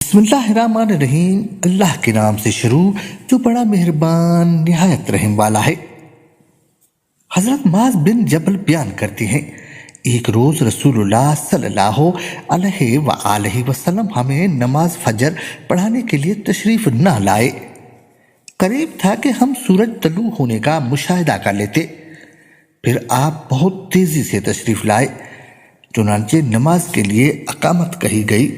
بسم اللہ الرحمن الرحیم، اللہ کے نام سے شروع جو بڑا مہربان نہایت رحم والا ہے۔ حضرت معاذ بن جبل بیان کرتے ہیں، ایک روز رسول اللہ صلی اللہ علیہ وآلہ وسلم ہمیں نماز فجر پڑھانے کے لیے تشریف نہ لائے۔ قریب تھا کہ ہم سورج طلوع ہونے کا مشاہدہ کر لیتے، پھر آپ بہت تیزی سے تشریف لائے، چنانچہ نماز کے لیے اقامت کہی گئی۔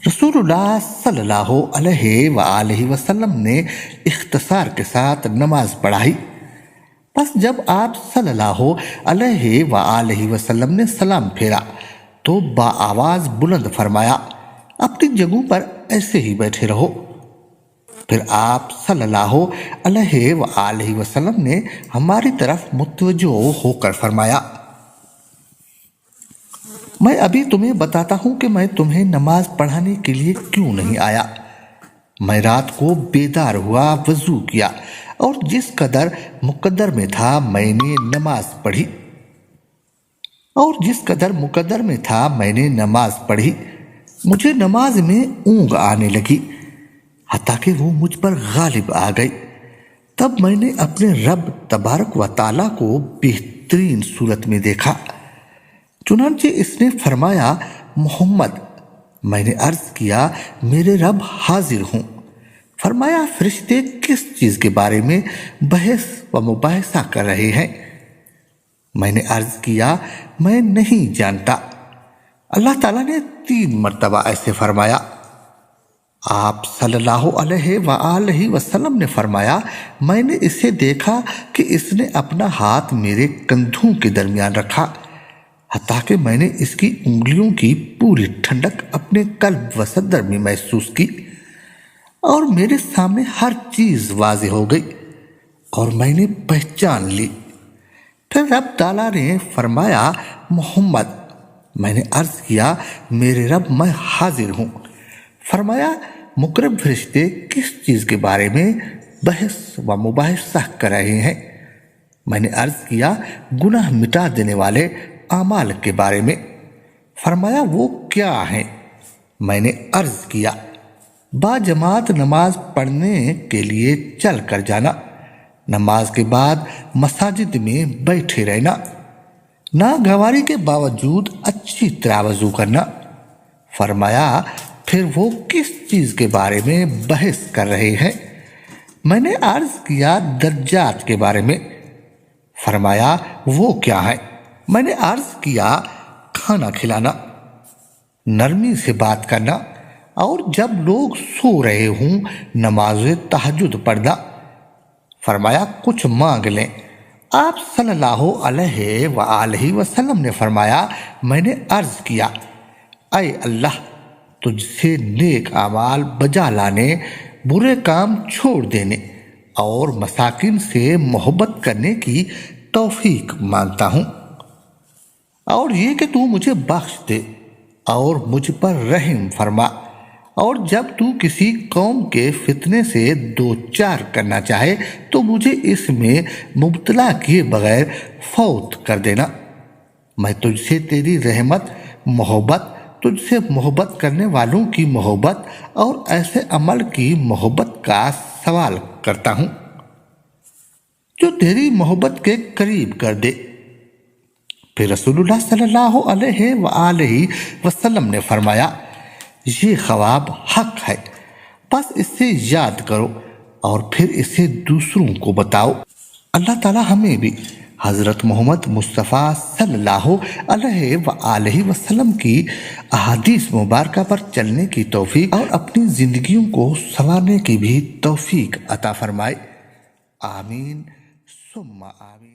رسول اللہ صلی اللہ علیہ وآلہ وسلم نے اختصار کے ساتھ نماز پڑھائی۔ پس جب آپ صلی اللہ علیہ وآلہ وسلم نے سلام پھیرا تو آواز بلند فرمایا، اپنی جگہوں پر ایسے ہی بیٹھے رہو۔ پھر آپ صلی اللہ علیہ وآلہ وسلم نے ہماری طرف متوجہ ہو کر فرمایا، میں ابھی تمہیں بتاتا ہوں کہ میں تمہیں نماز پڑھانے کے لیے کیوں نہیں آیا۔ میں رات کو بیدار ہوا، وضو کیا اور جس قدر مقدر میں تھا میں نے نماز پڑھی۔ مجھے نماز میں اونگ آنے لگی، حتیٰ کہ وہ مجھ پر غالب آ گئی۔ تب میں نے اپنے رب تبارک و تعالیٰ کو بہترین صورت میں دیکھا۔ چنانچہ اس نے فرمایا، محمد۔ میں نے عرض کیا، میرے رب حاضر ہوں۔ فرمایا، فرشتے کس چیز کے بارے میں بحث و مباحثہ کر رہے ہیں؟ میں نے عرض کیا، میں نہیں جانتا۔ اللہ تعالیٰ نے 3 مرتبہ ایسے فرمایا۔ آپ صلی اللہ علیہ وآلہ وسلم نے فرمایا، میں نے اسے دیکھا کہ اس نے اپنا ہاتھ میرے کندھوں کے درمیان رکھا، حتیٰ کہ میں نے اس کی انگلیوں کی پوری ٹھنڈک اپنے قلب و صدر میں محسوس کی، اور میرے سامنے ہر چیز واضح ہو گئی اور میں نے پہچان لی۔ پھر رب تعالیٰ نے فرمایا، محمد۔ میں نے عرض کیا، میرے رب میں حاضر ہوں۔ فرمایا، مقرب فرشتے کس چیز کے بارے میں بحث و مباحثہ کر رہے ہیں؟ میں نے عرض کیا، گناہ مٹا دینے والے اعمال کے بارے میں۔ فرمایا، وہ کیا ہیں؟ میں نے عرض کیا، با جماعت نماز پڑھنے کے لیے چل کر جانا، نماز کے بعد مساجد میں بیٹھے رہنا، ناگواری کے باوجود اچھی طرح وضو کرنا۔ فرمایا، پھر وہ کس چیز کے بارے میں بحث کر رہے ہیں؟ میں نے عرض کیا، درجات کے بارے میں۔ فرمایا، وہ کیا ہے؟ میں نے عرض کیا، کھانا کھلانا، نرمی سے بات کرنا، اور جب لوگ سو رہے ہوں نماز تہجد پڑھنا۔ فرمایا، کچھ مانگ لیں۔ آپ صلی اللہ علیہ وآلہ وسلم نے فرمایا، میں نے عرض کیا، اے اللہ، تجھ سے نیک اعمال بجا لانے، برے کام چھوڑ دینے اور مساکین سے محبت کرنے کی توفیق مانگتا ہوں، اور یہ کہ تو مجھے بخش دے اور مجھ پر رحم فرما، اور جب تو کسی قوم کے فتنے سے دوچار کرنا چاہے تو مجھے اس میں مبتلا کیے بغیر فوت کر دینا۔ میں تجھ سے تیری رحمت، محبت، تجھ سے محبت کرنے والوں کی محبت اور ایسے عمل کی محبت کا سوال کرتا ہوں جو تیری محبت کے قریب کر دے۔ پھر رسول اللہ صلی اللہ علیہ وآلہ وسلم نے فرمایا، یہ خواب حق ہے، بس اس سے یاد کرو اور پھر اسے دوسروں کو بتاؤ۔ اللہ تعالی ہمیں بھی حضرت محمد مصطفیٰ صلی اللہ علیہ وآلہ وسلم کی احادیث مبارکہ پر چلنے کی توفیق اور اپنی زندگیوں کو سنوارنے کی بھی توفیق عطا فرمائے۔ آمین ثم آمین۔